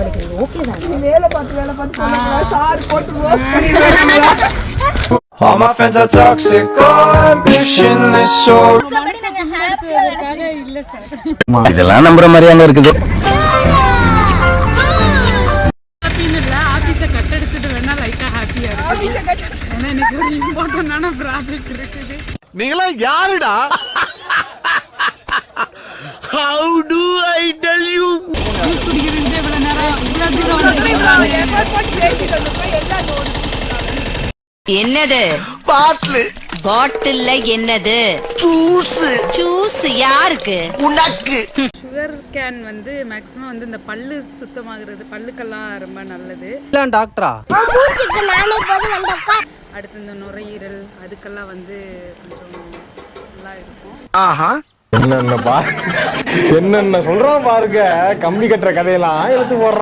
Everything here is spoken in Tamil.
அவளுக்கு ஓகே தான். வேலை பார்த்து சொல்லுங்க சார் போட்டு ரோஸ் பண்ணிடுவாங்க. All my friends are toxic, all ambitionless, so இதெல்லாம் நம்புற மாதிரியாங்க இருக்குது. ஆபீஸை கட்டடிச்சிட்டு வேணா லைட்டா ஹாப்பியா இருக்கு. ஏன்னா எனக்கு ஒரு இம்பார்ட்டன்டான ப்ராஜெக்ட் இருக்குது. நீங்களா யாருடா? How do I tell you? Juice குடிக்கிறதுக்கு இவ்வளவு நேரம் இவ்வளவு தூரம் வந்துட்டீங்களானே. என்னது பாட்டில் பாட்டில்ல என்னது? ஜூஸ். ஜூஸ் யாருக்கு? உனக்கு. சுகர் கேன் வந்து மேக்ஸிமம் வந்து இந்த பல்லு சுத்தமாகிறது பல்லுக்கெல்லாம் ரொம்ப நல்லது. டாக்டரா அடுத்து இந்த நுரையீரல் அதுக்கெல்லாம் வந்து கொஞ்சம் நல்லா இருக்கும். ஆஹா என்னென்ன சொல்றான் பாருங்க. கம்பி கட்டுற கதையெல்லாம் எடுத்து போடுறான்.